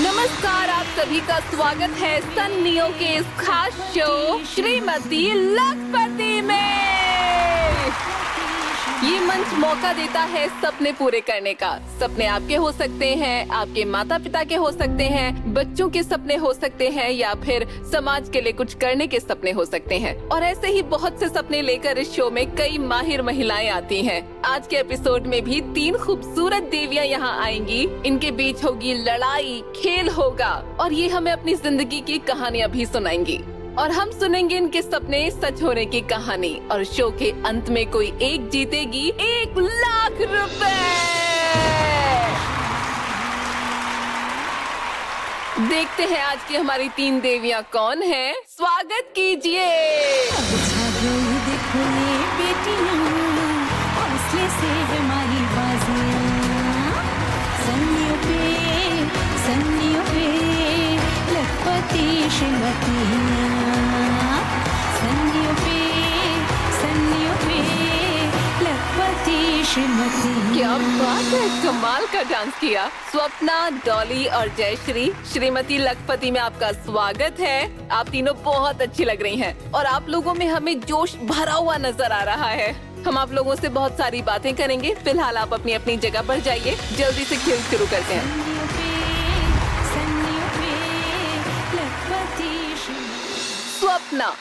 नमस्कार, आप सभी का स्वागत है सन्नियों के इस खास शो श्रीमती लखपति में। ये मंच मौका देता है सपने पूरे करने का। सपने आपके हो सकते हैं, आपके माता पिता के हो सकते हैं, बच्चों के सपने हो सकते हैं या फिर समाज के लिए कुछ करने के सपने हो सकते हैं। और ऐसे ही बहुत से सपने लेकर इस शो में कई माहिर महिलाएं आती हैं। आज के एपिसोड में भी 3 खूबसूरत देवियां यहाँ आएंगी। इनके बीच होगी लड़ाई, खेल होगा और ये हमें अपनी जिंदगी की कहानियाँ भी सुनाएंगी और हम सुनेंगे इनके सपने सच होने की कहानी। और शो के अंत में कोई एक जीतेगी 1 लाख रुपए। देखते हैं आज की हमारी 3 देवियां कौन हैं। स्वागत कीजिए। देखो ये बेटियां, हौसले से हमारी बाजियां, सन्नियों पे लखपति श्रीमतियां, सन्नियों पे लखपति श्रीमतियां। क्या बात है, कमाल का डांस किया। स्वप्ना, डॉली और जयश्री, श्रीमती लखपति में आपका स्वागत है। आप तीनों बहुत अच्छी लग रही हैं और आप लोगों में हमें जोश भरा हुआ नजर आ रहा है। हम आप लोगों से बहुत सारी बातें करेंगे। फिलहाल आप अपनी अपनी जगह पर जाइए, जल्दी से खेल शुरू करते हैं। सन्नियों पे लखपति स्वप्ना।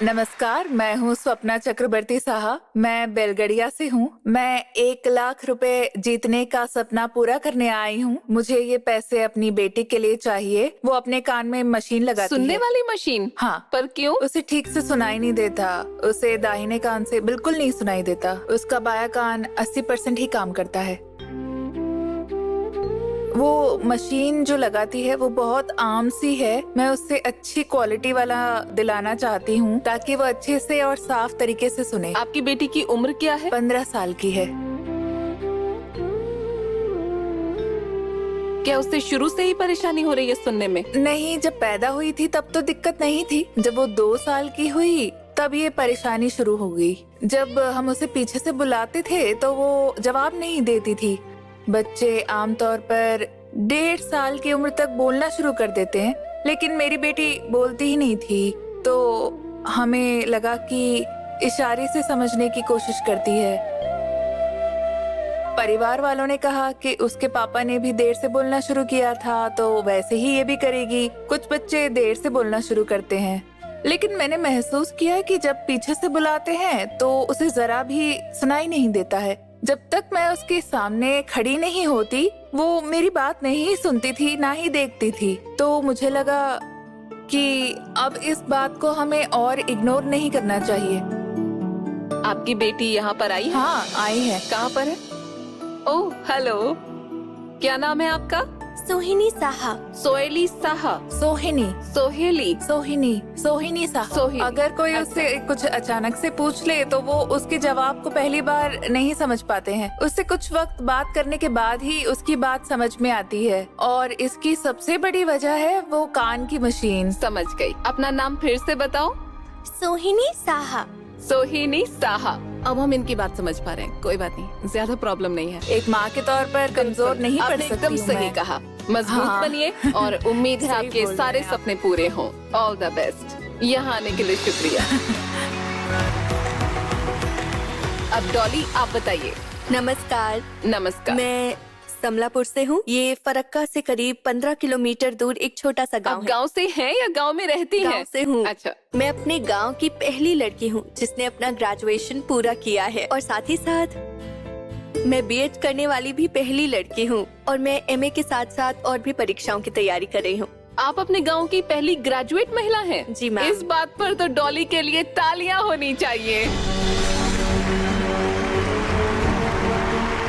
नमस्कार, मैं हूँ स्वप्ना चक्रवर्ती साहा। मैं बेलगड़िया से हूँ। मैं 1 लाख रुपए जीतने का सपना पूरा करने आई हूँ। मुझे ये पैसे अपनी बेटी के लिए चाहिए। वो अपने कान में मशीन लगाती सुनने है। वाली मशीन? हाँ। पर क्यों? उसे ठीक से सुनाई नहीं देता। उसे दाहिने कान से बिल्कुल नहीं सुनाई देता। उसका बायां कान 80% ही काम करता है। वो मशीन जो लगाती है वो बहुत आम सी है। मैं उससे अच्छी क्वालिटी वाला दिलाना चाहती हूँ ताकि वो अच्छे से और साफ तरीके से सुने। आपकी बेटी की उम्र क्या है? 15 साल की है। क्या उससे शुरू से ही परेशानी हो रही है सुनने में? नहीं, जब पैदा हुई थी तब तो दिक्कत नहीं थी। जब वो 2 साल की हुई तब ये परेशानी शुरू हो गई। जब हम उसे पीछे से बुलाते थे तो वो जवाब नहीं देती थी। बच्चे आमतौर पर 1.5 साल की उम्र तक बोलना शुरू कर देते हैं, लेकिन मेरी बेटी बोलती ही नहीं थी। तो हमें लगा कि इशारे से समझने की कोशिश करती है। परिवार वालों ने कहा कि उसके पापा ने भी देर से बोलना शुरू किया था, तो वैसे ही ये भी करेगी। कुछ बच्चे देर से बोलना शुरू करते हैं, लेकिन मैंने महसूस किया कि जब पीछे से बुलाते हैं तो उसे जरा भी सुनाई नहीं देता है। जब तक मैं उसके सामने खड़ी नहीं होती वो मेरी बात नहीं सुनती थी, ना ही देखती थी। तो मुझे लगा कि अब इस बात को हमें और इग्नोर नहीं करना चाहिए। आपकी बेटी यहाँ पर आई है? हाँ, आई है। कहाँ पर है? ओह, हेलो। क्या नाम है आपका? सोहिनी साहा। सोहेली साहा। सोहिनी साहा। सोहिनी। अगर कोई अच्छा। उससे कुछ अचानक से पूछ ले तो वो उसके जवाब को पहली बार नहीं समझ पाते हैं। उससे कुछ वक्त बात करने के बाद ही उसकी बात समझ में आती है और इसकी सबसे बड़ी वजह है वो कान की मशीन। समझ गई। अपना नाम फिर से बताओ। सोहिनी साहा। सोहिनी साहा। अब हम इनकी बात समझ पा रहे हैं। कोई बात नहीं, ज्यादा प्रॉब्लम नहीं है। एक माँ के तौर पर कमजोर नहीं पड़ आपने सकती एकदम हूँ सही मैं। कहा। मजबूत हाँ। बनिए और उम्मीद है सही आपके बोल सारे रहे हैं आप। सपने पूरे हों। All the best. यहाँ आने के लिए शुक्रिया। अब डॉली, आप बताइए। नमस्कार, नमस्कार। मैं समलापुर से हूँ। ये फरक्का से करीब 15 किलोमीटर दूर एक छोटा सा गांव आप है। गांव से हैं या गांव में रहती हैं? गांव से हूँ। अच्छा। मैं अपने गांव की पहली लड़की हूँ जिसने अपना ग्रेजुएशन पूरा किया है और साथ ही साथ मैं बीएड करने वाली भी पहली लड़की हूँ और मैं एमए के साथ साथ और भी परीक्षाओं की तैयारी कर रही हूँ। आप अपने गांव की पहली ग्रेजुएट महिला हैं? जी मैम। इस बात पर तो डॉली के लिए तालियां होनी चाहिए।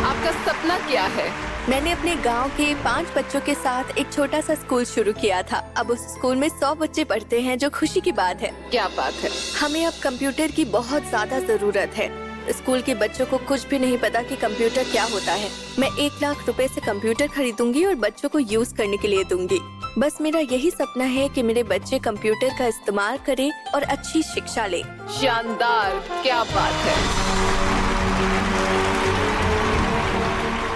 आपका सपना क्या है? मैंने अपने गांव के 5 बच्चों के साथ एक छोटा सा स्कूल शुरू किया था। अब उस स्कूल में 100 बच्चे पढ़ते हैं, जो खुशी की बात है। क्या बात है। हमें अब कंप्यूटर की बहुत ज्यादा जरूरत है। स्कूल के बच्चों को कुछ भी नहीं पता कि कंप्यूटर क्या होता है। मैं 1 लाख रुपए से कंप्यूटर खरीदूंगी और बच्चों को यूज करने के लिए दूंगी। बस मेरा यही सपना है कि मेरे बच्चे कंप्यूटर का इस्तेमाल करें और अच्छी शिक्षा लें। शानदार, क्या बात है।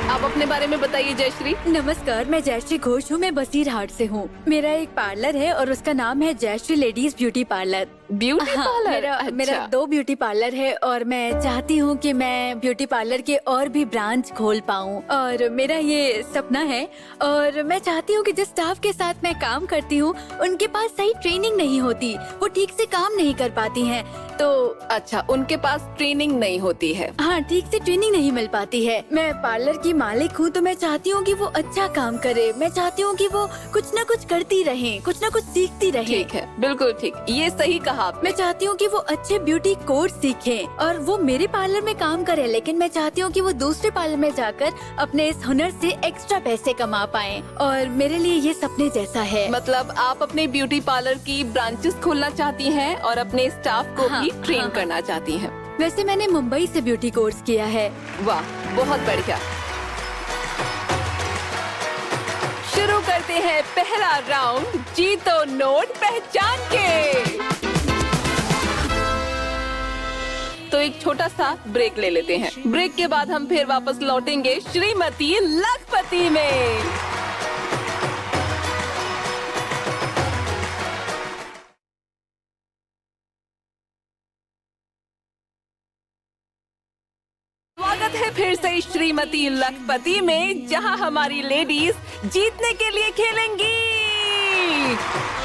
अब अपने बारे में बताइए जयश्री। नमस्कार, मैं जयश्री घोष हूँ। मैं बसीरहाट से हूँ। मेरा एक पार्लर है और उसका नाम है Jayshree ladies beauty parlour. Beauty हाँ, पार्लर। मेरा 2 ब्यूटी पार्लर है और मैं चाहती हूँ कि मैं ब्यूटी पार्लर के और भी ब्रांच खोल पाऊँ और मेरा ये सपना है। और मैं चाहती हूँ कि जिस स्टाफ के साथ मैं काम करती हूँ उनके पास सही ट्रेनिंग नहीं होती, वो ठीक से काम नहीं कर पाती हैं। तो अच्छा, उनके पास ट्रेनिंग नहीं होती है। हाँ, ठीक से ट्रेनिंग नहीं मिल पाती है। मैं पार्लर की मालिक हूँ तो मैं चाहती हूँ कि वो अच्छा काम करे। मैं चाहती हूँ कि वो कुछ न कुछ करती रहे, कुछ न कुछ सीखती रहे। ठीक है, बिल्कुल ठीक, ये सही कहा आपने। मैं चाहती हूँ कि वो अच्छे ब्यूटी कोर्स सीखें और वो मेरे पार्लर में काम करे, लेकिन मैं चाहती हूँ कि वो दूसरे पार्लर में जाकर अपने इस हुनर से एक्स्ट्रा पैसे कमा पाएं। और मेरे लिए ये सपने जैसा है। मतलब आप अपने ब्यूटी पार्लर की ब्रांचेस खोलना चाहती हैं और अपने स्टाफ को हाँ, भी ट्रेन हाँ। करना चाहती हैं। वैसे मैंने मुंबई से ब्यूटी कोर्स किया है। वाह, बहुत बढ़िया। शुरू करते हैं पहला राउंड, जीतो नोट पहचान के। तो एक छोटा सा ब्रेक ले लेते हैं। ब्रेक के बाद हम फिर वापस लौटेंगे श्रीमती लखपति में। स्वागत है फिर से श्रीमती लखपति में, जहां हमारी लेडीज जीतने के लिए खेलेंगी।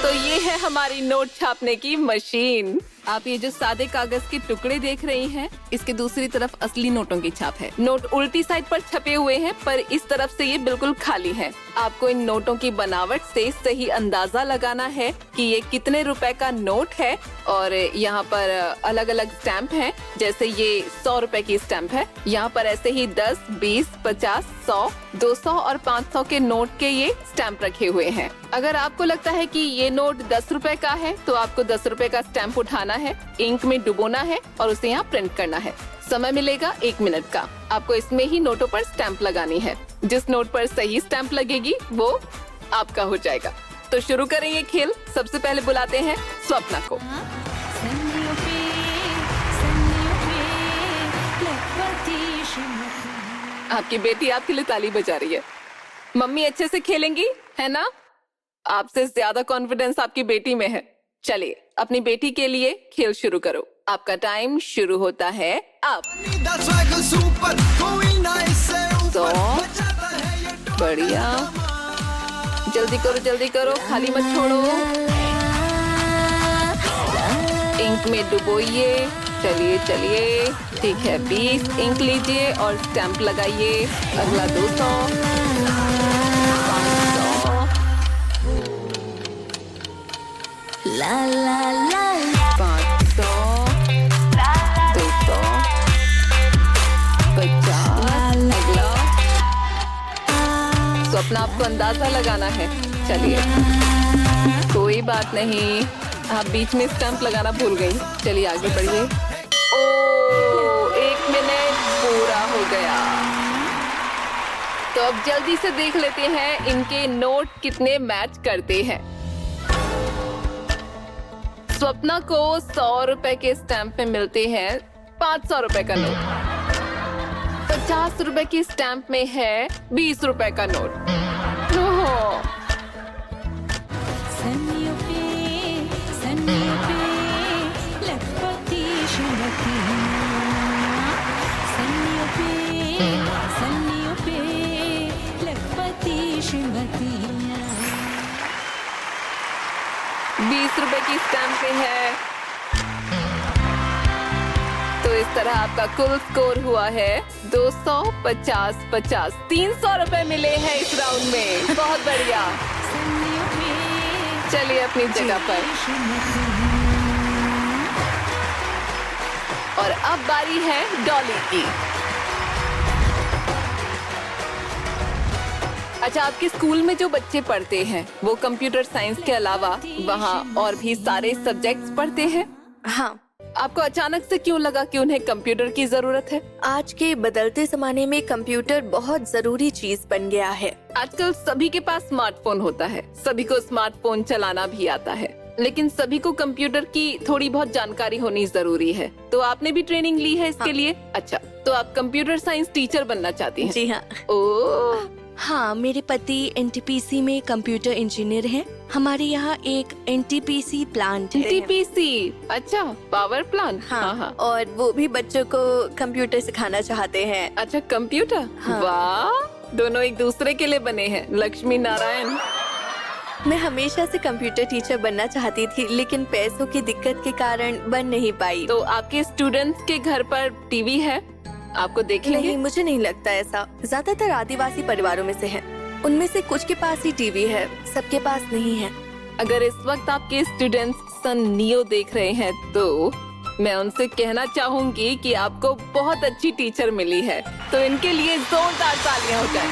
तो ये है हमारी नोट छापने की मशीन। आप ये जो सादे कागज के टुकड़े देख रही हैं, इसके दूसरी तरफ असली नोटों की छाप है। नोट उल्टी साइड पर छपे हुए हैं, पर इस तरफ से ये बिल्कुल खाली है। आपको इन नोटों की बनावट से सही अंदाजा लगाना है कि ये कितने रुपए का नोट है। और यहाँ पर अलग अलग स्टैंप हैं, जैसे ये 100 रुपए की स्टैंप है। यहाँ पर ऐसे ही 10, 20, 50, 100, 200 और 500 के नोट के ये स्टैंप रखे हुए हैं। अगर आपको लगता है कि ये नोट 10 रुपए का है तो आपको 10 रुपए का स्टैंप उठाना है, इंक में डुबोना है और उसे यहाँ प्रिंट करना है। समय मिलेगा 1 मिनट का। आपको इसमें ही नोटों पर स्टैंप लगानी है। जिस नोट पर सही स्टैंप लगेगी वो आपका हो जाएगा। तो शुरू करें ये खेल। सबसे पहले बुलाते हैं स्वप्ना को। सन्नियों पे, सन्नियों पे, लखपति श्रीमती। आपकी बेटी आपके लिए ताली बजा रही है। मम्मी अच्छे से खेलेंगी, है ना? आपसे ज्यादा कॉन्फिडेंस आपकी बेटी में है। चलिए अपनी बेटी के लिए खेल शुरू करो। आपका टाइम शुरू होता है अब। तो बढ़िया, जल्दी करो, खाली मत छोड़ो। इंक में डुबोइए। चलिए, ठीक है। 20 इंक लीजिए और स्टैंप लगाइए। अगला 200, 500, ला ला ला 500, 200, 50। अगला स्वप्न, आपको अंदाजा लगाना है। चलिए, कोई बात नहीं, आप बीच में स्टैंप लगाना भूल गई। चलिए आगे बढ़िए। ओ, 1 मिनट पूरा हो गया। तो अब जल्दी से देख लेते हैं इनके नोट कितने मैच करते हैं। स्वप्ना को 100 रुपए के स्टैंप में मिलते हैं 500 रुपए का नोट। 50 रुपए की स्टैंप में है 20 रुपए का नोट। ओह, सन्नियों पे, लखपति श्रीमती। सन्नियों पे, लखपति श्रीमती। 20 रुपए की स्टैंप पे है। तो इस तरह आपका कुल स्कोर हुआ है 250, 50, 300 रुपए मिले हैं इस राउंड में। बहुत बढ़िया। सन्नियों पे, चलिए अपनी जगह पर। श्रीमती। और अब बारी है डॉली की। अच्छा, आपके स्कूल में जो बच्चे पढ़ते हैं वो कंप्यूटर साइंस के अलावा वहाँ और भी सारे सब्जेक्ट्स पढ़ते हैं। हाँ, आपको अचानक से क्यों लगा कि उन्हें कंप्यूटर की जरूरत है? आज के बदलते जमाने में कंप्यूटर बहुत जरूरी चीज बन गया है। आजकल सभी के पास स्मार्टफोन होता है, सभी को स्मार्टफोन चलाना भी आता है, लेकिन सभी को कंप्यूटर की थोड़ी बहुत जानकारी होनी जरूरी है। तो आपने भी ट्रेनिंग ली है इसके लिए? अच्छा, तो आप कंप्यूटर साइंस टीचर बनना चाहती हैं? जी हाँ। ओह, हाँ, मेरे पति एनटीपीसी में कंप्यूटर इंजीनियर हैं। हमारे यहाँ एक एनटीपीसी प्लांट है। टीपीसी, अच्छा, पावर प्लांट। हाँ, और वो भी बच्चों को कंप्यूटर सिखाना चाहते हैं। अच्छा, कंप्यूटर। हाँ। वाह, दोनों एक दूसरे के लिए बने हैं। लक्ष्मी नारायण। मैं हमेशा से कंप्यूटर टीचर बनना चाहती थी, लेकिन पैसों की दिक्कत के कारण बन नहीं पाई। तो आपके स्टूडेंट्स के घर पर टीवी है? आपको देखेंगे? नहीं, मुझे नहीं लगता ऐसा। ज्यादातर आदिवासी परिवारों में से हैं। उनमें से कुछ के पास ही टीवी है, सबके पास नहीं है। अगर इस वक्त आपके स्टूडेंट्स सन नियो देख रहे हैं तो मैं उनसे कहना चाहूंगी कि आपको बहुत अच्छी टीचर मिली है, तो इनके लिए जोरदार तालियां हो जाएं।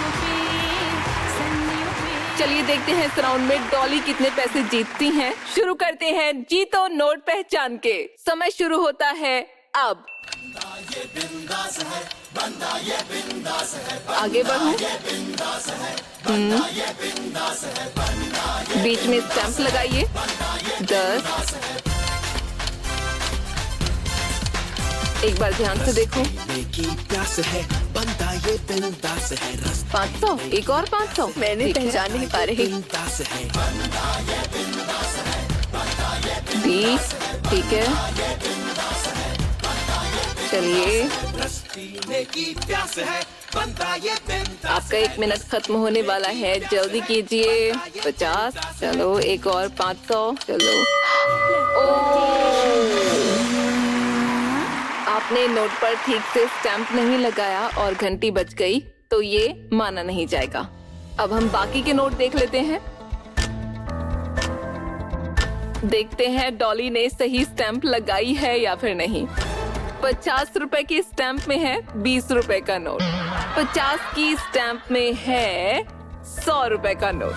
चलिए देखते हैं इस राउंड में डॉली कितने पैसे जीतती हैं। शुरू करते हैं जीतो नोट पहचान के। समय शुरू होता है अब। आगे बढ़ो। बीच में स्टैंप लगाइए। 10। एक बार ध्यान से देखो। 500, एक और 500। मैंने ठीक है। पहचान नहीं पा रही। 20, ठीक है। चलिए, आपका 1 मिनट खत्म होने वाला है, जल्दी कीजिए। 50, चलो एक और 500, चलो। आपने नोट पर ठीक से स्टैंप नहीं लगाया और घंटी बज गई, तो ये माना नहीं जाएगा। अब हम बाकी के नोट देख लेते हैं। देखते हैं डॉली ने सही स्टैंप लगाई है या फिर नहीं। 50 रुपए की स्टैंप में है 20 रुपए का नोट। 50 की स्टैंप में है 100 रुपए का नोट।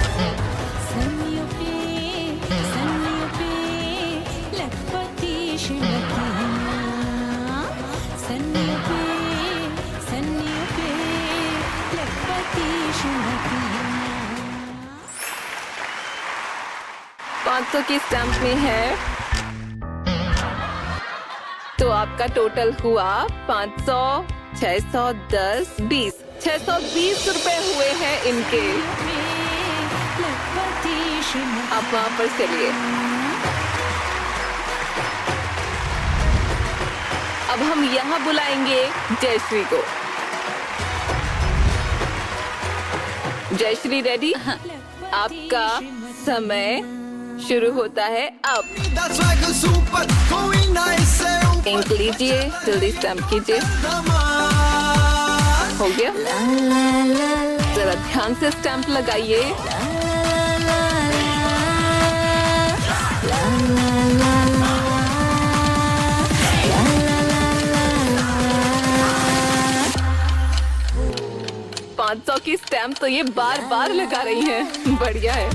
$500 की स्टैंप में है, तो आपका टोटल हुआ 500, 610, 20, 620 रुपए हुए हैं इनके। आप वहाँ पर चलिए। अब हम यहाँ बुलाएंगे जयश्री को। जयश्री रेडी? आपका समय शुरू होता है अब। इंक लीजिए, जल्दी स्टैम्प कीजिए। हो गया? जरा ध्यान से स्टैम्प लगाइए। $500 की स्टैम्प तो ये बार बार लगा रही हैं। बढ़िया है।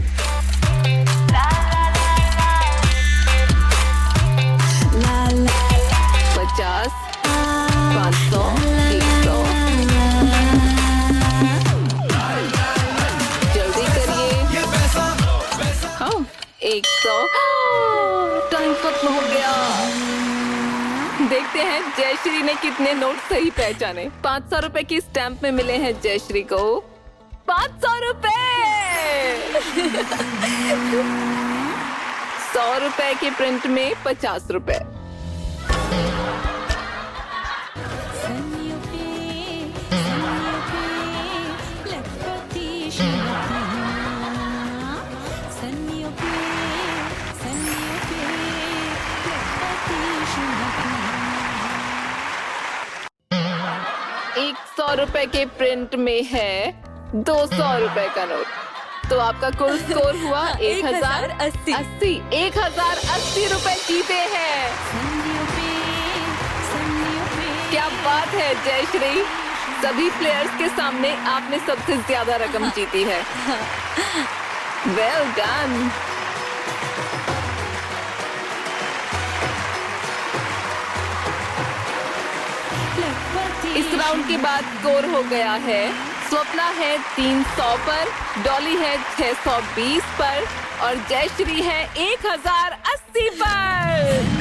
$50, 500, 100। जल्दी करिए। हाँ, 100। टाइम खत्म हो गया। देखते हैं जयश्री ने कितने नोट सही पहचाने। 500 रुपए की स्टैंप में मिले हैं जयश्री को 500 रुपए। 100 रुपए के प्रिंट में 50 रुपए। ₹100 के प्रिंट में है 200 रुपए का नोट। तो आपका कुल स्कोर हुआ 1080। 1080 रुपए जीते हैं। क्या बात है जयश्री, सभी प्लेयर्स के सामने आपने सबसे ज्यादा रकम जीती है। Well done. इस राउंड के बाद स्कोर हो गया है, स्वप्ना है 300 पर, डॉली है 620 पर और जयश्री है 1080 पर।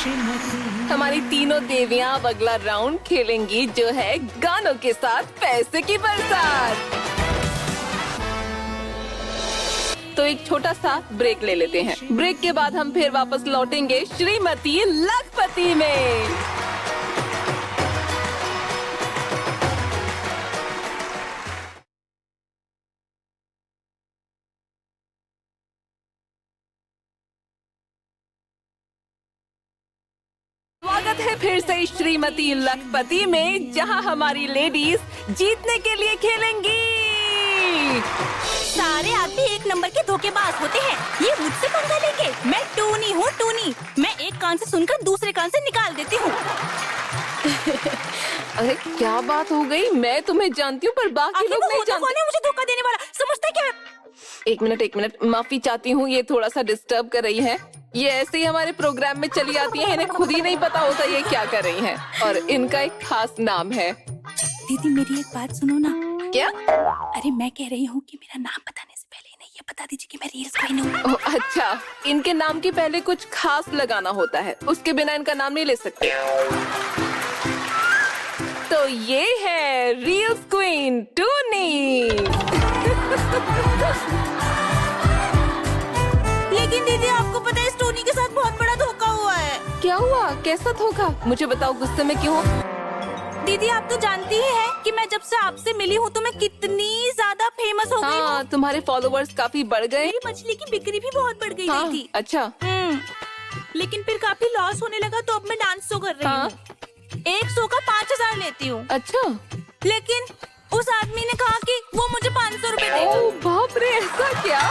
हमारी तीनों देवियां अब अगला राउंड खेलेंगी, जो है गानों के साथ पैसे की बरसात। तो एक छोटा सा ब्रेक ले लेते हैं। ब्रेक के बाद हम फिर वापस लौटेंगे श्रीमती लखपति में। स्वागत है फिर से श्रीमती लखपति में, जहां हमारी लेडीज जीतने के लिए खेलेंगी। सारे आदमी एक नंबर के धोखेबाज होते हैं। ये मुझसे पंगा लेंगे। मैं टूनी हूँ, टूनी। मैं एक कान से सुनकर दूसरे कान से निकाल देती हूँ। अरे क्या बात हो गई? मैं तुम्हें जानती हूँ पर बाकी आखिर लोग वो नहीं होता कौन जानते। है मुझे धोखा देने वाला? समझता है क्या? एक मिनट, माफी चाहती हूँ, ये थोड़ा सा डिस्टर्ब कर रही है। ये ऐसे ही हमारे प्रोग्राम में चली आती है, इन्हें खुद ही नहीं पता होता ये क्या कर रही हैं। और इनका एक खास नाम है। दीदी मेरी एक बात सुनो ना। क्या? अरे मैं कह रही हूँ कि मेरा नाम बताने से पहले इन्हें ये बता दीजिए कि मैं रील्स क्वीन हूँ। ओह अच्छा, इनके नाम के पहले कुछ खास लगाना होता है, उसके बिना इनका नाम नहीं ले सकते। तो ये है रील्स क्वीन टूनी। लेकिन दीदी आपको पता है इस टोनी के साथ बहुत बड़ा धोखा हुआ है। क्या हुआ? कैसा धोखा? मुझे बताओ, गुस्से में क्यों हो? दीदी आप तो जानती ही हैं कि मैं जब से आपसे मिली हूँ तो मैं कितनी ज्यादा फेमस हो गई हूँ। हाँ, तुम्हारे फॉलोवर्स काफी बढ़ गए। मेरी मछली की बिक्री भी बहुत बढ़ गई हाँ, थी। अच्छा। लेकिन फिर काफी लॉस होने लगा तो अब मैं डांस शो कर रही हाँ। हूँ। एक शो का 5,000 लेती हूँ। अच्छा। लेकिन उस आदमी ने कहा कि वो मुझे 500 रुपए देगा। ओह बाप रे, ऐसा क्या?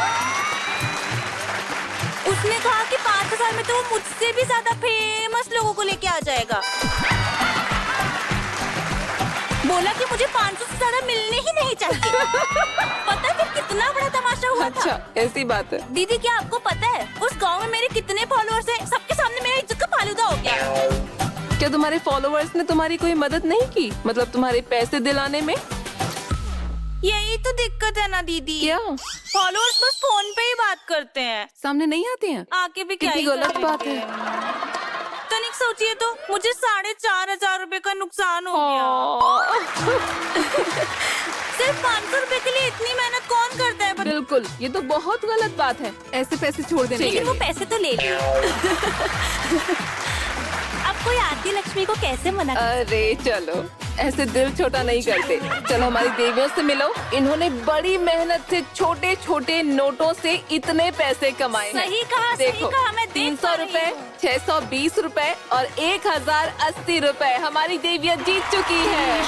उसने कहा कि 5,000 में तो वो मुझसे भी ज्यादा फेमस लोगों को लेके आ जाएगा। बोला कि मुझे 500 से ज्यादा मिलने ही नहीं चाहिए। पता है फिर कितना बड़ा तमाशा हुआ था? अच्छा, ऐसी बात है। दीदी क्या आपको पता है उस गांव में मेरे कितने फॉलोअर्स हैं? सबके सामने मेरी इज्जत का फालूदा हो गया। क्या तुम्हारे फॉलोवर्स ने तुम्हारी कोई मदद नहीं की? मतलब तुम्हारे पैसे दिलाने में? यही तो दिक्कत है ना दीदी। क्या? फॉलोअर्स बस फोन पे ही बात करते हैं, सामने नहीं आते हैं? आके भी क्या कितनी ही गलत कर बात लेते है। हैं। तनिक सोचिए तो मुझे 4,500 रुपए का नुकसान हो गया। सिर्फ 500 रुपए के लिए इतनी मेहनत कौन करता है? बिल्कुल, ये तो बहुत गलत बात है। ऐसे पैसे छोड़ देने लेकिन वो चाहिए। पैसे तो ले लिए। अब कोई आदि लक्ष्मी को कैसे मना कर? अरे चलो, ऐसे दिल छोटा नहीं करते। चलो हमारी देवियों से मिलो। इन्होंने बड़ी मेहनत से छोटे छोटे नोटों से इतने पैसे कमाए हैं। सही कहा, सही देखो, कहा, मैं देख 300 पा रही रुपए, हूँ। 620 रुपए और 1,080 रुपए हमारी देवियां जीत चुकी है।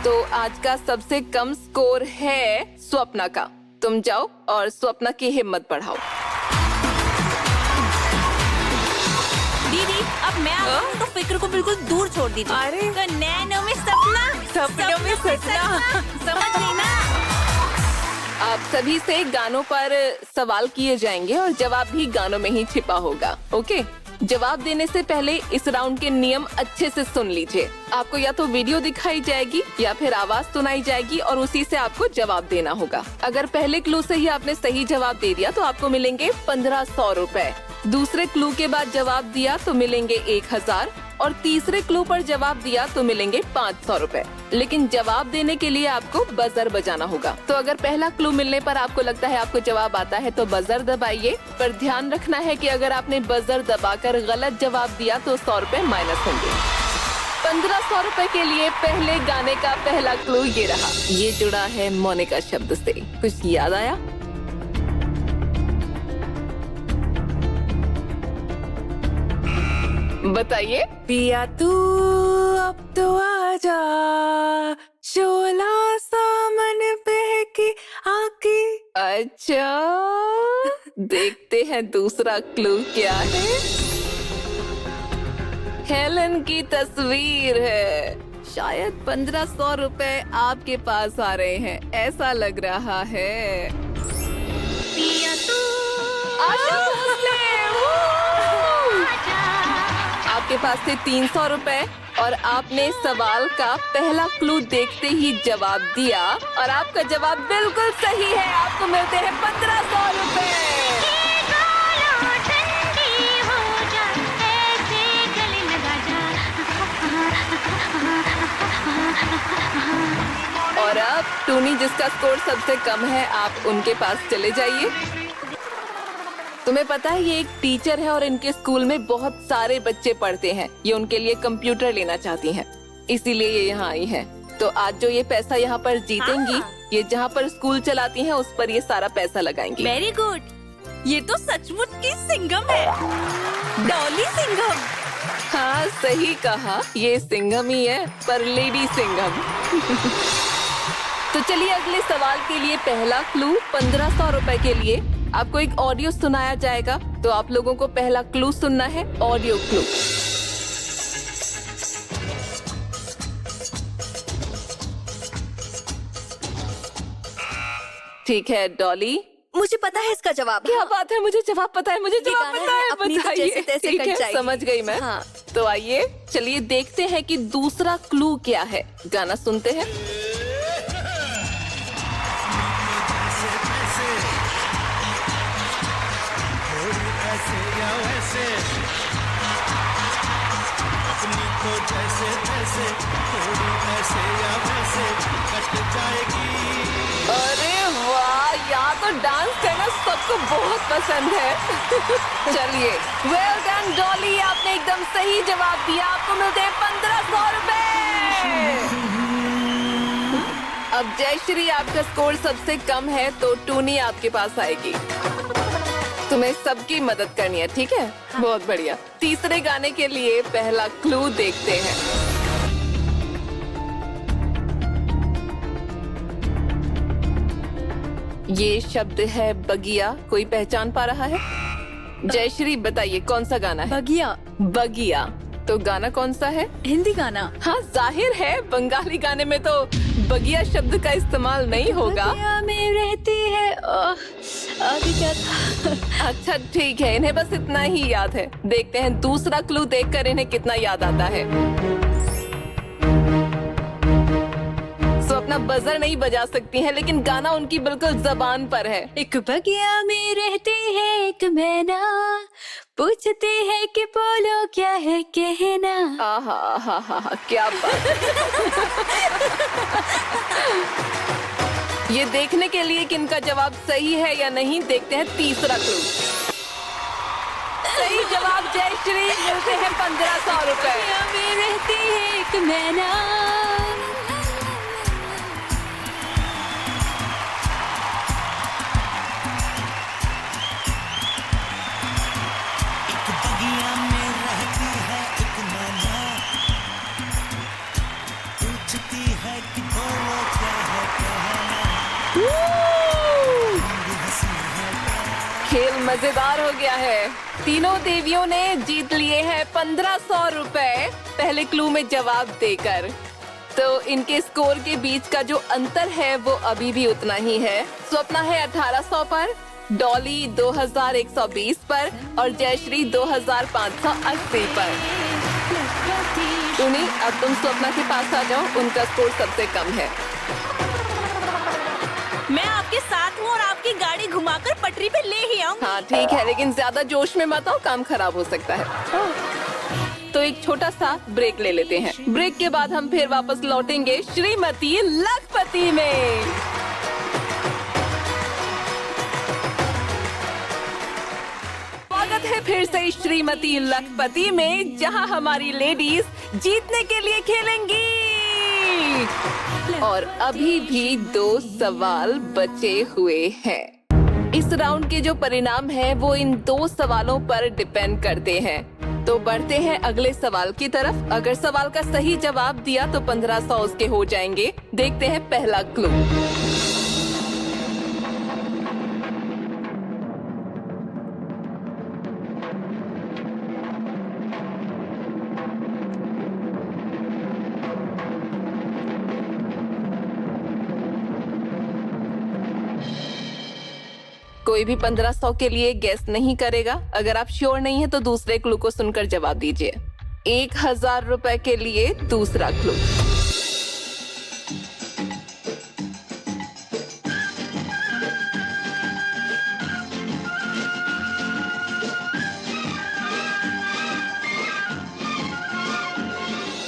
तो आज का सबसे कम स्कोर है स्वप्ना का। तुम जाओ और स्वप्ना की हिम्मत बढ़ाओ। दीदी अब मैं आपको तो फिक्र को बिल्कुल दूर छोड़ दीजिए। अरे। तो नैनो में सपना, सपनों में सपना। समझ गई ना? आप सभी से गानों पर सवाल किए जाएंगे और जवाब भी गानों में ही छिपा होगा। ओके? जवाब देने से पहले इस राउंड के नियम अच्छे से सुन लीजिए। आपको या तो वीडियो दिखाई जाएगी या फिर आवाज सुनाई जाएगी और उसी से आपको जवाब देना होगा। अगर पहले क्लू से ही आपने सही जवाब दे दिया तो आपको मिलेंगे 1,500 रुपए। दूसरे क्लू के बाद जवाब दिया तो मिलेंगे 1,000 और तीसरे क्लू पर जवाब दिया तो मिलेंगे 500 रुपए। लेकिन जवाब देने के लिए आपको बजर बजाना होगा। तो अगर पहला क्लू मिलने पर आपको लगता है आपको जवाब आता है तो बजर दबाइए। पर ध्यान रखना है कि अगर आपने बजर दबाकर गलत जवाब दिया तो 100 रुपए माइनस होंगे। 1,500 रुपए के लिए पहले गाने का पहला क्लू ये रहा। ये जुड़ा है मोनिका शब्द से। कुछ याद आया? बताइए। पिया तू अब तो आजा, शोला सामन बहके आके। अच्छा, देखते हैं दूसरा क्लू क्या है। हेलन की तस्वीर है। शायद 1,500 रुपए आपके पास आ रहे हैं, ऐसा लग रहा है। पिया तू आशा भोसले, आपके पास थे 300 रुपए और आपने सवाल का पहला क्लू देखते ही जवाब दिया और आपका जवाब बिल्कुल सही है। आपको मिलते हैं 1,500 रुपए। टूनी, जिसका स्कोर सबसे कम है, आप उनके पास चले जाइए। तुम्हें पता है ये एक टीचर है और इनके स्कूल में बहुत सारे बच्चे पढ़ते हैं। ये उनके लिए कंप्यूटर लेना चाहती हैं, इसीलिए ये यहाँ आई है। तो आज जो ये पैसा यहाँ पर जीतेंगी, ये जहाँ पर स्कूल चलाती हैं उस पर ये सारा पैसा लगाएंगी। वेरी गुड, ये तो सचमुच की सिंघम है, डॉली सिंघम। हाँ सही कहा, ये सिंघम ही है, पर लेडी सिंघम। तो चलिए अगले सवाल के लिए पहला क्लू 1500 रुपए के लिए आपको एक ऑडियो सुनाया जाएगा। तो आप लोगों को पहला क्लू सुनना है, ऑडियो क्लू। ठीक है डॉली, मुझे पता है इसका जवाब। क्या बात है, मुझे जवाब पता है, मुझे ये जवाब गाना पता है, है, अपनी तो बताइए। जैसे तैसे ठीक कट है, जाएगी। समझ गई मैं। हाँ। तो आइए चलिए देखते हैं कि दूसरा क्लू क्या है। गाना सुनते हैं। अरे वाह, यहाँ तो डांस करना सबको बहुत पसंद है। चलिए, वेल डन डॉली, आपने एकदम सही जवाब दिया। आपको मिलते हैं 1500 रुपए। अब जयश्री, आपका स्कोर सबसे कम है, तो टूनी आपके पास आएगी। तुम्हें सबकी मदद करनी है, ठीक है? बहुत बढ़िया। तीसरे गाने के लिए पहला क्लू देखते हैं। ये शब्द है बगिया। कोई पहचान पा रहा है? जयश्री बताइए कौन सा गाना है? बगिया, बगिया। तो गाना कौन सा है? हिंदी गाना। हाँ जाहिर है, बंगाली गाने में तो बगिया शब्द का इस्तेमाल नहीं होगा। बगिया में रहती है। आगे क्या था? अच्छा ठीक है, इन्हें बस इतना ही याद है। देखते हैं दूसरा क्लू देखकर इन्हें कितना याद आता है। सो अपना बजर नहीं बजा सकती हैं, लेकिन गाना उनकी बिल्कुल जबान पर है। एक बगिया में रहती है एक मैना, पूछती है कि बोलो क्या है कहना। आहा आहा आहा, क्या बात। ये देखने के लिए कि इनका जवाब सही है या नहीं, देखते हैं तीसरा क्लू। सही जवाब जयश्री, मिलते हैं 1500 रुपए। बगिया में रहती है एक मैना। बगिया में रहती है एक मैना, पूछती है कि बोलो क्या है कहना। खेल मजेदार हो गया है। तीनों देवियों ने जीत लिए हैं 1500 रुपए पहले क्लू में जवाब देकर। तो इनके स्कोर के बीच का जो अंतर है वो अभी भी उतना ही है। स्वप्ना है 1800 पर, डॉली 2120 पर और जयश्री 2580 पर। टूनी, अब तुम स्वप्ना के पास आ जाओ, उनका स्कोर सबसे कम है। मैं आपके साथ हूँ और आपकी गाड़ी घुमाकर पटरी पे ले ही आऊंगी। हाँ ठीक है, लेकिन ज्यादा जोश में मत आओ, काम खराब हो सकता है। तो एक छोटा सा ब्रेक ले लेते हैं। ब्रेक के बाद हम फिर वापस लौटेंगे श्रीमती लखपति में। स्वागत है फिर से श्रीमती लखपति में, जहां हमारी लेडीज जीतने के लिए खेलेंगी। और अभी भी 2 सवाल बचे हुए हैं। इस राउंड के जो परिणाम है वो इन 2 सवालों पर डिपेंड करते हैं। तो बढ़ते हैं अगले सवाल की तरफ। अगर सवाल का सही जवाब दिया तो 1500 उसके हो जाएंगे। देखते हैं पहला क्लू। कोई भी 1500 के लिए गेस नहीं करेगा। अगर आप श्योर नहीं है तो दूसरे क्लू को सुनकर जवाब दीजिए। 1000 रुपए के लिए दूसरा क्लू।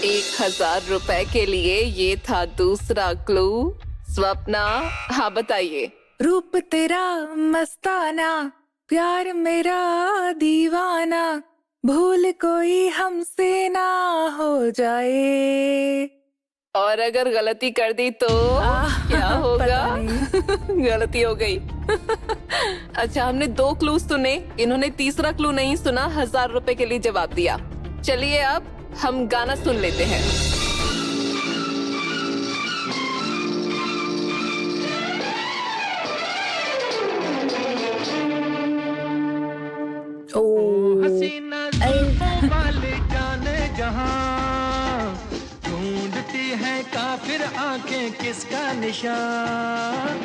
₹1000 के लिए ये था दूसरा क्लू। स्वप्ना, हाँ बताइए। रूप तेरा मस्ताना, प्यार मेरा दीवाना, भूल कोई हमसे ना हो जाए। और अगर गलती कर दी तो क्या होगा? पता नहीं। गलती हो गई। अच्छा, हमने 2 क्लू सुने, इन्होंने तीसरा क्लू नहीं सुना, 1000 रुपए के लिए जवाब दिया। चलिए अब हम गाना सुन लेते हैं। हसीना जुल्फों वाले जाने जहां, ढूंढती है काफिर आंखें किसका निशान।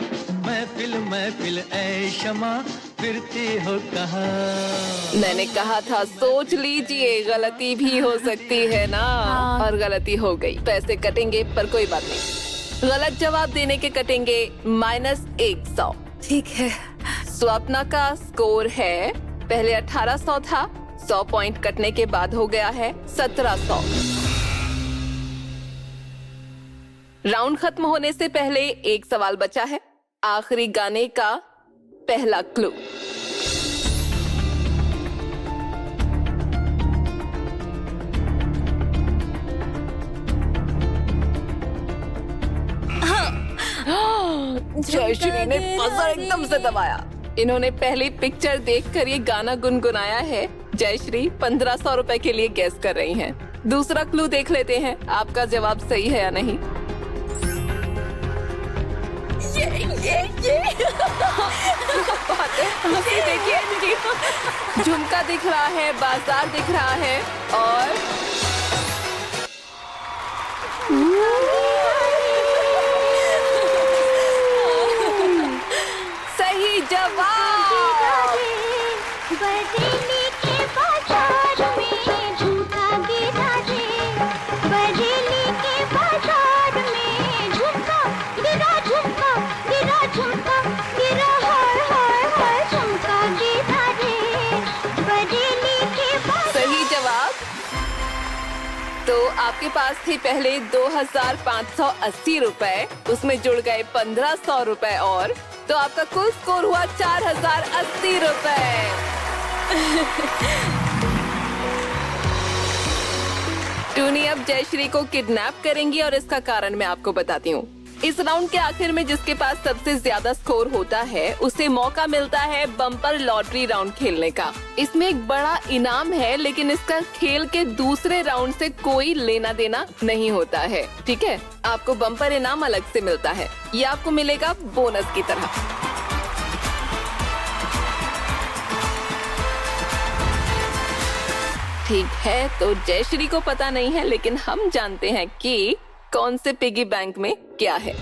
महफिल महफिल ऐ शमा, फिरती हो कहाँ। मैंने कहा था सोच लीजिए, गलती भी हो सकती है ना। और गलती हो गई, पैसे कटेंगे पर कोई बात नहीं। गलत जवाब देने के कटेंगे -100। ठीक है। स्वप्ना का स्कोर है, पहले 1800 था, 100 पॉइंट कटने के बाद हो गया है 1700। राउंड खत्म होने से पहले एक सवाल बचा है, आखिरी गाने का पहला क्लू। जयश्री ने बजर एकदम से दबाया। इन्होंने पहली पिक्चर देखकर ये गाना गुनगुनाया है। जयश्री 1500 रुपए के लिए गैस कर रही हैं। दूसरा क्लू देख लेते हैं, आपका जवाब सही है या नहीं। बात है, हंसी देखिए इनकी। झुमका दिख रहा है, बाजार दिख रहा है और सही जवाब। बरेली के बाजार में झुमका गिरा रे, बरेली के बाजार में झुमका गिरा, झुमका गिरा, झुमका गिरा, हाय हाय हाय झुमका गिरा रे, बरेली के बाजार। सही जवाब। तो आपके पास थे पहले 2580 रुपए, उसमें जुड़ गए 1500 रुपए और, तो आपका कुल स्कोर हुआ 4080 रुपए। टूनी अब जयश्री को किडनैप करेंगी और इसका कारण मैं आपको बताती हूँ। इस राउंड के आखिर में जिसके पास सबसे ज्यादा स्कोर होता है उसे मौका मिलता है बम्पर लॉटरी राउंड खेलने का। इसमें एक बड़ा इनाम है, लेकिन इसका खेल के दूसरे राउंड से कोई लेना देना नहीं होता है, ठीक है। आपको बम्पर इनाम अलग से मिलता है, ये आपको मिलेगा बोनस की तरह। ठीक है, तो जयश्री को पता नहीं है, लेकिन हम जानते हैं कि कौन से पिगी बैंक में क्या है।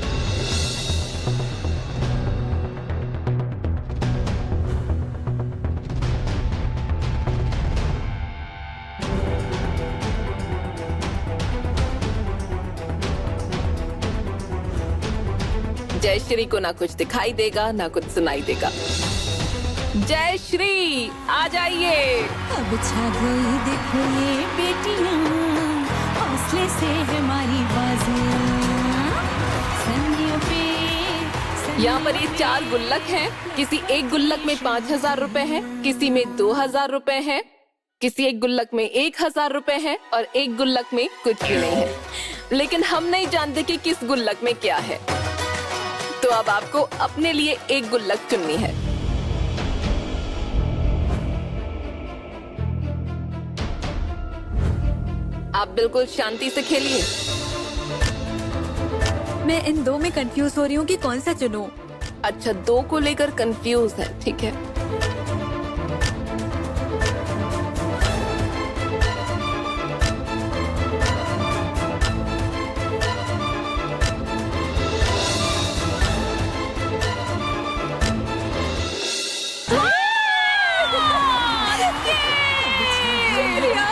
जयश्री को ना कुछ दिखाई देगा ना कुछ सुनाई देगा। जयश्री आ जाइए। अब छा गई देखो ये बेटियां, हौसले से हमारी बाजियां, संगियों पे यहाँ पर ये 4 गुल्लक हैं। किसी एक गुल्लक में 5000 रुपए हैं, किसी में 2000 रुपए हैं, किसी एक गुल्लक में 1000 रुपए हैं और एक गुल्लक में कुछ भी नहीं है। लेकिन हम नहीं जानते कि किस गुल्लक में क्या है, तो अब आपको अपने लिए एक गुल्लक चुननी है। आप बिल्कुल शांति से खेलिए। मैं इन 2 में कंफ्यूज हो रही हूँ कि कौन सा चुनूं। अच्छा, 2 को लेकर कंफ्यूज है, ठीक है।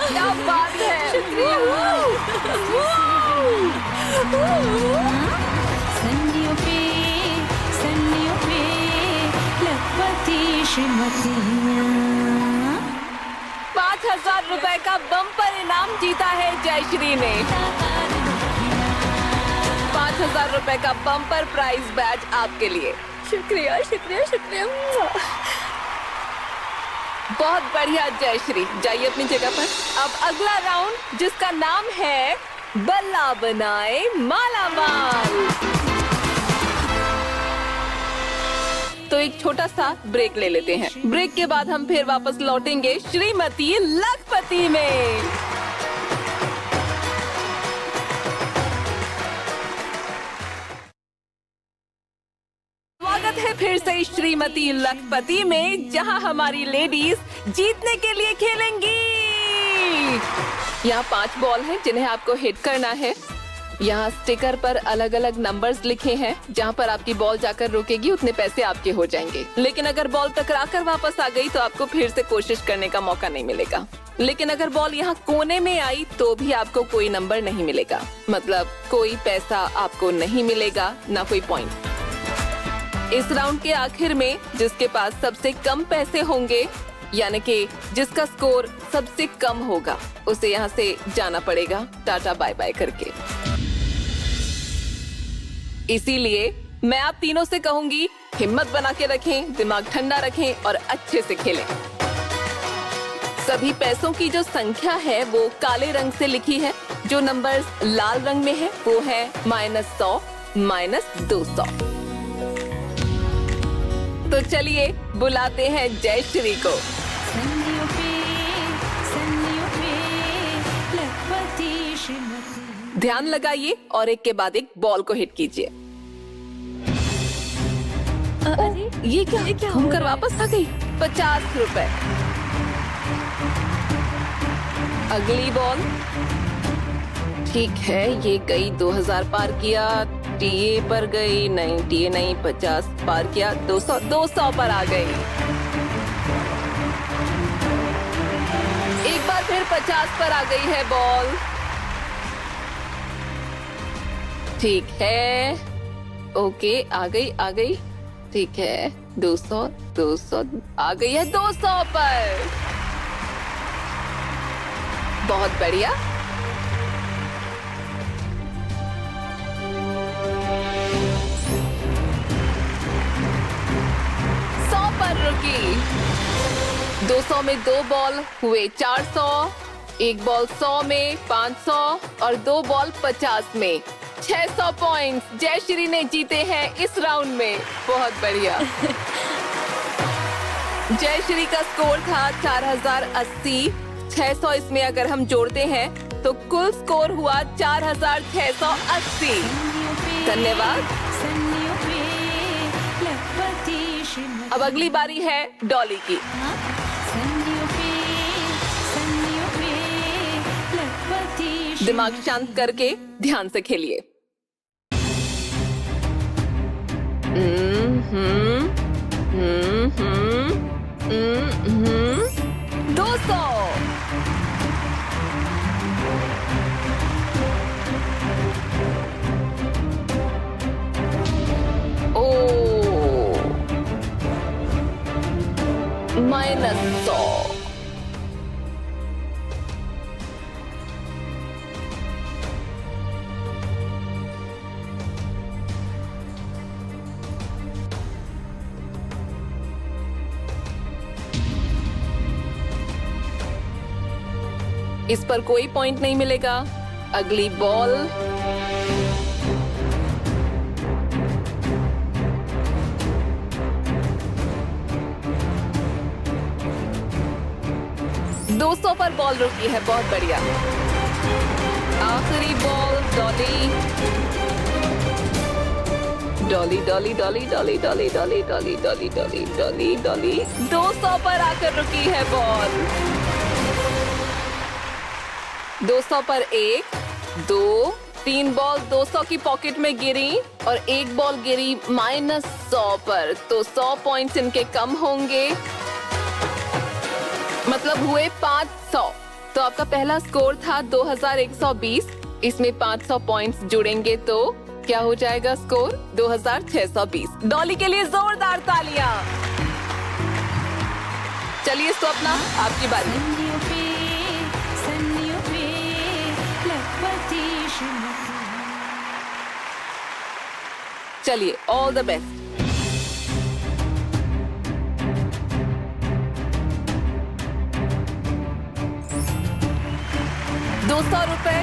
क्या बात है। सन्नियों पे लखपति श्रीमतियां। 5000 रुपए का बम्पर इनाम जीता है जयश्री ने। 5,000 रुपए का बम्पर प्राइज बैच आपके लिए। शुक्रिया शुक्रिया शुक्रिया। बहुत बढ़िया जयश्री, जाइए अपनी जगह पर। अब अगला राउंड जिसका नाम है बल्ला बनाए माला माल। तो एक छोटा सा ब्रेक ले लेते हैं। ब्रेक के बाद हम फिर वापस लौटेंगे श्रीमती लखपति में। स्वागत है फिर से श्रीमती लखपति में, जहां हमारी लेडीज जीतने के लिए खेलेंगी। यहाँ 5 बॉल हैं जिन्हें आपको हिट करना है। यहाँ स्टिकर पर अलग अलग नंबर्स लिखे हैं। जहाँ पर आपकी बॉल जाकर रुकेगी उतने पैसे आपके हो जाएंगे। लेकिन अगर बॉल टकराकर वापस आ गई तो आपको फिर से कोशिश करने का मौका नहीं मिलेगा। लेकिन अगर बॉल यहाँ कोने में आई तो भी आपको कोई नंबर नहीं मिलेगा, मतलब कोई पैसा आपको नहीं मिलेगा, ना कोई पॉइंट। इस राउंड के आखिर में जिसके पास सबसे कम पैसे होंगे, यानी कि जिसका स्कोर सबसे कम होगा, उसे यहाँ से जाना पड़ेगा टाटा बाय बाय करके। इसीलिए मैं आप तीनों से कहूंगी, हिम्मत बना के रखें, दिमाग ठंडा रखें और अच्छे से खेलें। सभी पैसों की जो संख्या है वो काले रंग से लिखी है। जो नंबर्स लाल रंग में है वो है -100, -200। तो चलिए बुलाते हैं जयश्री को। ध्यान लगाइए और एक के बाद एक बॉल को हिट कीजिए। अरे ये क्या घूमकर वापस आ गई। 50 रुपए। अगली बॉल। ठीक है, ये गई 2000 पार किया, टीए पर गई, नहीं टीए नहीं, 50 पार किया, 200 पर आ गई। एक बार फिर 50 पर आ गई है बॉल। ठीक है, ओके, आ गई, ठीक है, 200 आ गई है 200 पर। बहुत बढ़िया। रुकी। 200 में 2 बॉल हुए 400, एक बॉल 100 में 500 और 2 बॉल 50 में 600 पॉइंट्स जयश्री ने जीते हैं इस राउंड में। बहुत बढ़िया। जयश्री का स्कोर था 4080। 600 इसमें अगर हम जोड़ते हैं तो कुल स्कोर हुआ 4680। धन्यवाद। अब अगली बारी है डॉली की। दिमाग शांत करके ध्यान से खेलिए। 200। -100। इस पर कोई पॉइंट नहीं मिलेगा। अगली बॉल। $200 पर बॉल रुकी है। बहुत बढ़िया। आखिरी बॉल डॉली। डॉली डॉली डॉली डॉली डॉली डॉली डॉली डॉली डॉली डॉली डॉली 200 पर आकर रुकी है बॉल। 200 पर 1, 2, 3 बॉल 200 की पॉकेट में गिरी और एक बॉल गिरी -100 पर, तो 100 पॉइंट्स इनके कम होंगे, मतलब हुए 500। तो आपका पहला स्कोर था 2120, इसमें 500 पॉइंट्स जुड़ेंगे तो क्या हो जाएगा स्कोर 2620। डॉली के लिए जोरदार तालियां। चलिए स्वप्ना, आपकी बारी। चलिए, ऑल द बेस्ट। 200 रुपए।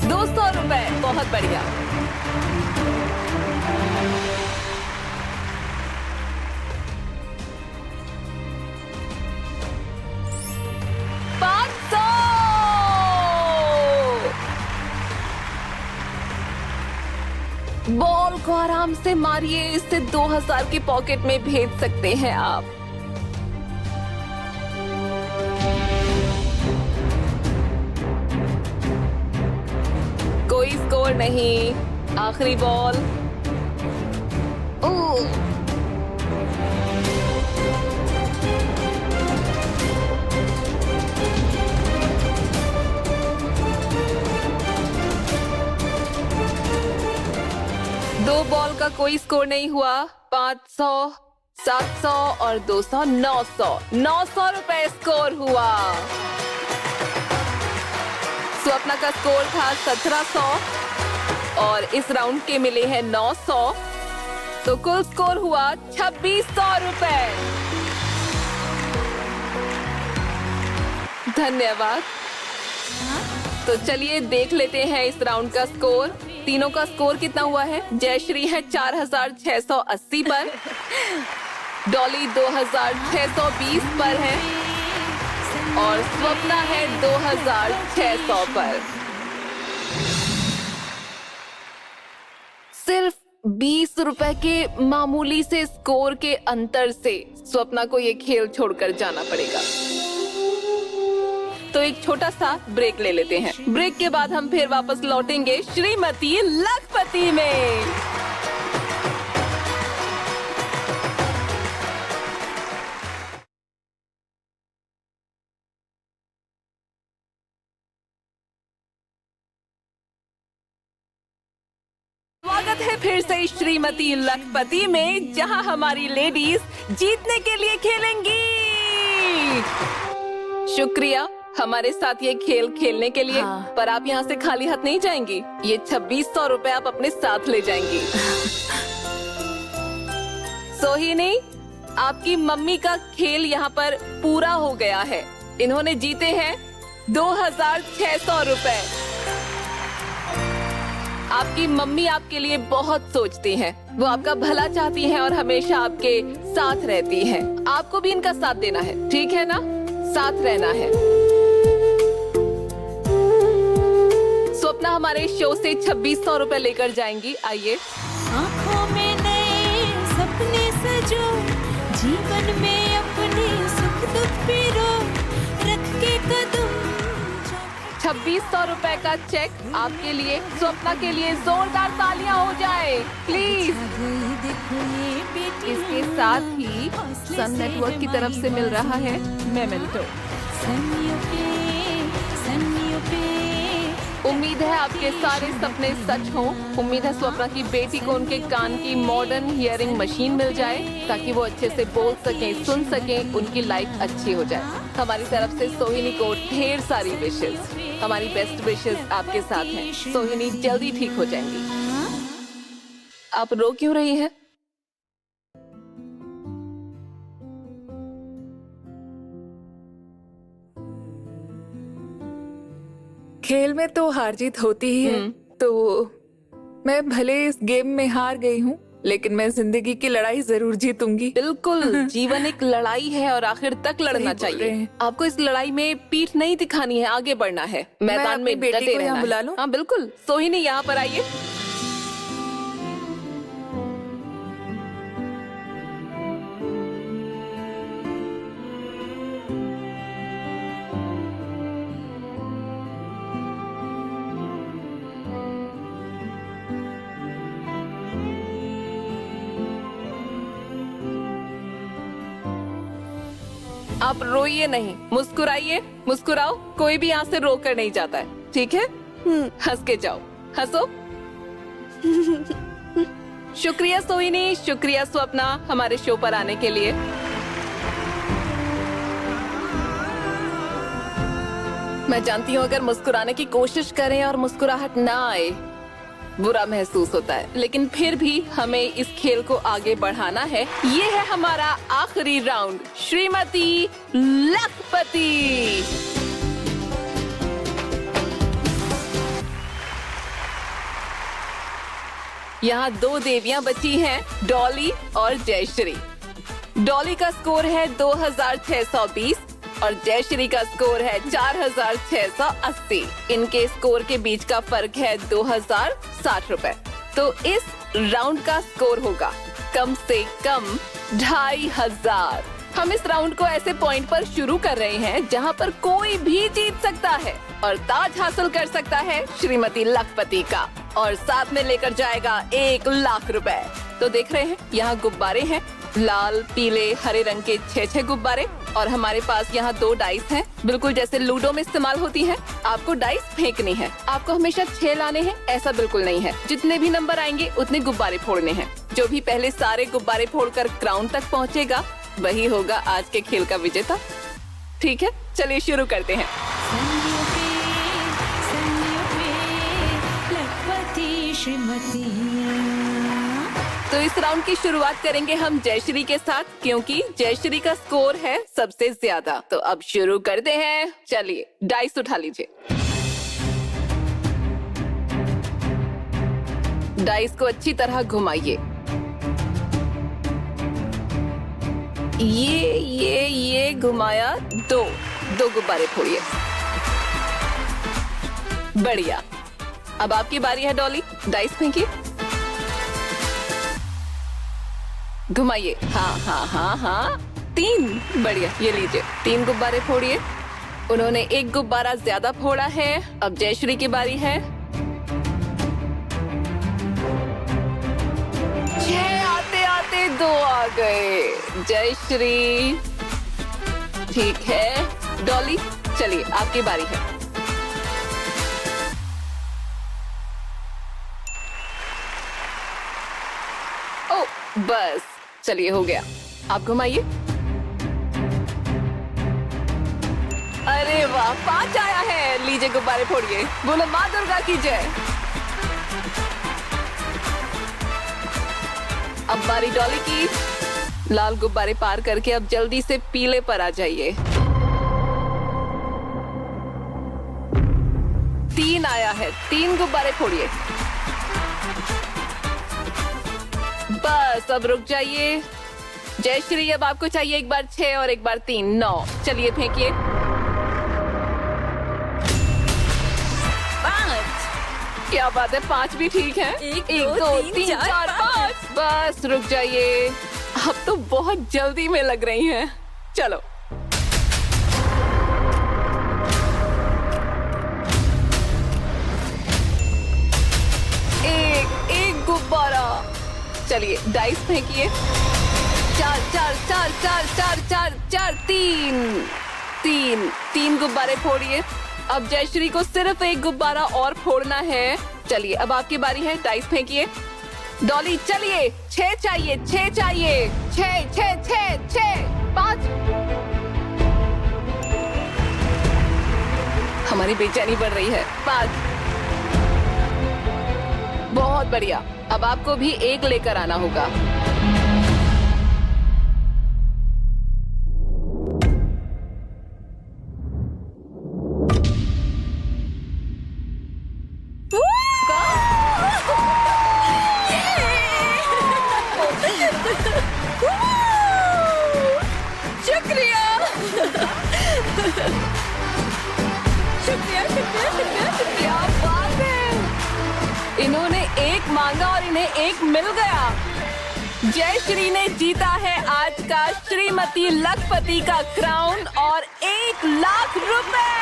200 रुपए, बहुत बढ़िया। 500। बॉल को आराम से मारिए, इससे 2000 की पॉकेट में भेज सकते हैं आप। कोई स्कोर नहीं, आखिरी बॉल। ओह, दो बॉल का कोई स्कोर नहीं हुआ। 500, 700 और 200, 900। 900 रुपए स्कोर हुआ। स्वप्ना का स्कोर था 1700 और इस राउंड के मिले हैं 900, तो कुल स्कोर हुआ 2600 रुपए। धन्यवाद। तो चलिए देख लेते हैं इस राउंड का स्कोर। तीनों का स्कोर कितना हुआ है? जयश्री है 4680 पर, डॉली 2620 पर है और स्वप्ना है 2600 पर। सिर्फ 20 रुपए के मामूली से स्कोर के अंतर से स्वप्ना को ये खेल छोड़कर जाना पड़ेगा। तो एक छोटा सा ब्रेक ले लेते हैं। ब्रेक के बाद हम फिर वापस लौटेंगे श्रीमती लखपति में। स्वागत है फिर से श्रीमती लखपति में, जहां हमारी लेडीज जीतने के लिए खेलेंगी। शुक्रिया हमारे साथ ये खेल खेलने के लिए। हाँ। पर आप यहाँ से खाली हाथ नहीं जाएंगी। ये 2600 रुपए आप अपने साथ ले जाएंगी। सोहिनी, आपकी मम्मी का खेल यहाँ पर पूरा हो गया है। इन्होंने जीते हैं 2600 रुपए। आपकी मम्मी आपके लिए बहुत सोचती हैं। वो आपका भला चाहती हैं और हमेशा आपके साथ रहती हैं। आपको भी इनका साथ देना है, ठीक है ना? साथ रहना है। स्वप्ना हमारे शो से 2600 रुपए लेकर जाएंगी। आइए। आँखों में नए सपने सजो, जीवन में अपने सुख दुख पिरो, रख के कदम 2600 रुपए का चेक आपके लिए। स्वप्ना के लिए जोरदार तालियां हो जाए प्लीज। इसके साथ ही सन नेटवर्क की तरफ से मिल रहा है मेमेंटो। उम्मीद है आपके सारे सपने सच हों। उम्मीद है स्वप्ना की बेटी को उनके कान की मॉडर्न हियरिंग मशीन मिल जाए ताकि वो अच्छे से बोल सकें, सुन सकें, उनकी लाइफ अच्छी हो जाए। हमारी तरफ से सोहिनी को ढेर सारी विशेस। हमारी बेस्ट विशेस आपके साथ हैं। सोहिनी जल्दी ठीक हो जाएंगी। आप रो क्यों रही हैं? खेल में तो हार जीत होती ही है। तो मैं भले इस गेम में हार गई हूँ, लेकिन मैं जिंदगी की लड़ाई जरूर जीतूंगी। बिल्कुल, जीवन एक लड़ाई है और आखिर तक लड़ना सही बोल रहे चाहिए। हैं। आपको इस लड़ाई में पीठ नहीं दिखानी है, आगे बढ़ना है, मैदान अपनी में बेटी डटे को रहना यहाँ है। बुला लूं? हाँ बिल्कुल, सोहिनी यहाँ पर आइए। आप रोइए नहीं, मुस्कुराइए। मुस्कुराओ, कोई भी यहाँ से रो कर नहीं जाता है, ठीक है? हंस के जाओ, हंसो। शुक्रिया सोहिनी, शुक्रिया स्वप्ना हमारे शो पर आने के लिए। मैं जानती हूँ अगर मुस्कुराने की कोशिश करें और मुस्कुराहट ना आए बुरा महसूस होता है, लेकिन फिर भी हमें इस खेल को आगे बढ़ाना है। ये है हमारा आखिरी राउंड, श्रीमती लखपति। यहाँ 2 देवियां बची हैं, डॉली और जयश्री। डॉली का स्कोर है 2620 और जयश्री का स्कोर है 4680। इनके स्कोर के बीच का फर्क है 2060 रुपए। तो इस राउंड का स्कोर होगा कम से कम 2500। हम इस राउंड को ऐसे पॉइंट पर शुरू कर रहे हैं जहां पर कोई भी जीत सकता है और ताज हासिल कर सकता है श्रीमती लखपति का, और साथ में लेकर जाएगा 1 लाख रुपए। तो देख रहे हैं यहाँ गुब्बारे हैं, लाल पीले हरे रंग के 6 गुब्बारे, और हमारे पास यहाँ 2 डाइस हैं, बिल्कुल जैसे लूडो में इस्तेमाल होती हैं। आपको डाइस फेंकनी है, आपको हमेशा 6 लाने हैं ऐसा बिल्कुल नहीं है। जितने भी नंबर आएंगे उतने गुब्बारे फोड़ने हैं। जो भी पहले सारे गुब्बारे फोड़कर क्राउन तक पहुँचेगा वही होगा आज के खेल का विजेता। ठीक है, चलिए शुरू करते हैं। लखपति श्रीमती। तो इस राउंड की शुरुआत करेंगे हम जयश्री के साथ, क्योंकि जयश्री का स्कोर है सबसे ज्यादा। तो अब शुरू करते हैं। चलिए डाइस उठा लीजिए। डाइस को अच्छी तरह घुमाइए। ये घुमाया, 2 गुब्बारे फोड़िए। बढ़िया। अब आपकी बारी है डॉली, डाइस फेंकिए, घुमाइए। हाँ 3। बढ़िया, ये लीजिए 3 गुब्बारे फोड़िए। उन्होंने 1 गुब्बारा ज्यादा फोड़ा है। अब जयश्री की बारी है। 6 आते 2 आ गए। जयश्री, ठीक है। डॉली, चलिए आपकी बारी है। ओ, बस, चलिए हो गया। आप घुमाइए। अरे वाह, 5 आया है। लीजिए गुब्बारे फोड़िए। बोलो माँ दुर्गा की जय। अब बारी डॉली की। लाल गुब्बारे पार करके अब जल्दी से पीले पर आ जाइए। 3 आया है। 3 गुब्बारे फोड़िए। बस, अब रुक जाइए। जयश्री, अब आपको चाहिए एक बार 6 और एक बार 3, 9। चलिए फेंकिए। 5। क्या बात है, 5 भी ठीक है। 1 2 3 4 5। बस रुक जाइए, अब तो बहुत जल्दी में लग रही हैं। चलो एक गुब्बारा। चलिए डाइस फेंकिए। 4 4 4 4 4 4 4 3 3 गुब्बारे फोड़िए। अब जयश्री को सिर्फ 1 गुब्बारा और फोड़ना है। चलिए अब आपकी बारी है, डाइस फेंकिए। डॉली, चलिए 6 चाहिए 6 चाहिए। 6 6 6 6 5। हमारी बेचैनी बढ़ रही है। 5। बहुत बढ़िया। अब आपको भी 1 लेकर आना होगा। शुक्रिया। क्या बात है, इन्होंने 1 मांगा और इन्हें 1 मिल गया। जयश्री ने जीता है आज का श्रीमती लखपति का क्राउन और 1 लाख रुपए।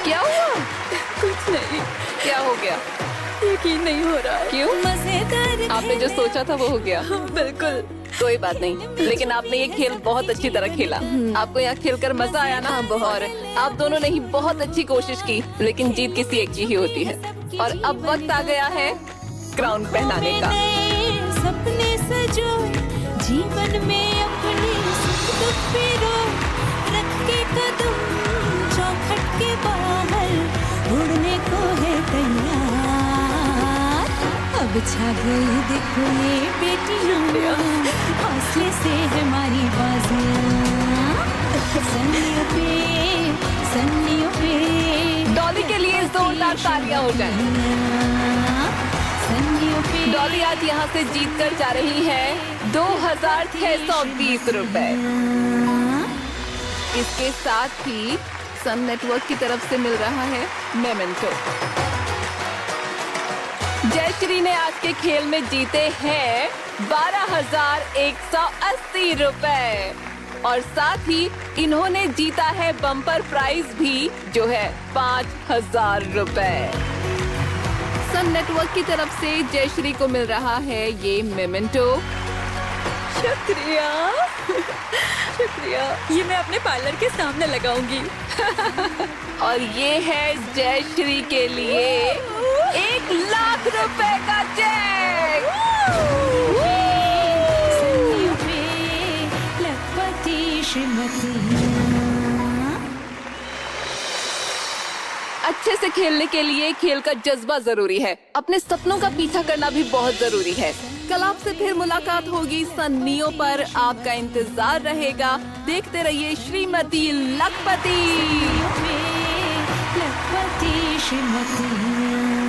क्या हुआ? कुछ नहीं, क्या हो गया? यकीन नहीं हो रहा है। क्यों? मजेदार आपने जो सोचा था वो हो गया? बिल्कुल। कोई बात नहीं, लेकिन आपने ये खेल बहुत अच्छी तरह खेला। आपको यहाँ खेलकर मजा आया ना? और आप दोनों ने ही बहुत अच्छी कोशिश की, लेकिन जीत किसी एक की ही होती है। और अब वक्त आ गया है क्राउन पहनाने का। नए सपने सजो, जीवन में अपने सुख दुख पिरो, रख के कदम चौखट के बाहर, उड़ने को है तैयार। अब छा गई देखो ये बेटियां, हौसले से है हमारी बाजियां, सन्नियों पे डॉली के लिए जोरदार तालियां हो जाएं। डॉली आज यहाँ से जीत कर जा रही है 2620 रुपए। इसके साथ ही सन नेटवर्क की तरफ से मिल रहा है मेमेंटो। जयश्री ने आज के खेल में जीते हैं 12,180 रुपए और साथ ही इन्होंने जीता है बम्पर प्राइज भी, जो है 5,000 रुपए। सन नेटवर्क की तरफ से जयश्री को मिल रहा है ये मेमेंटो। शुक्रिया शुक्रिया, ये मैं अपने पार्लर के सामने लगाऊंगी। और ये है जयश्री के लिए 1,00,000 रुपए का चेक। अच्छे से खेलने के लिए खेल का जज्बा जरूरी है, अपने सपनों का पीछा करना भी बहुत जरूरी है। कल आपसे फिर मुलाकात होगी सन्नियों पर, आपका इंतजार रहेगा। देखते रहिए श्रीमती लखपति। श्रीमती